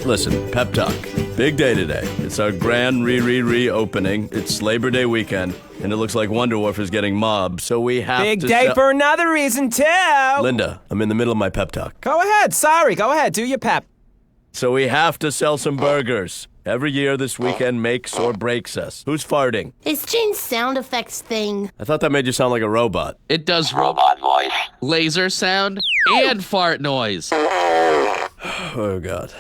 Listen, pep talk. Big day today. It's our grand reopening. It's Labor Day weekend, and it looks like Wonder Wharf is getting mobbed, so we have Big to day for another reason, too. Linda, I'm in the middle of my pep talk. Go ahead. Sorry. Go ahead. Do your pep. So we have to sell some burgers. Every year this weekend makes or breaks us. Who's farting? It's Gene's sound effects thing. I thought that made you sound like a robot. It does robot voice, laser sound, and fart noise. Oh, God.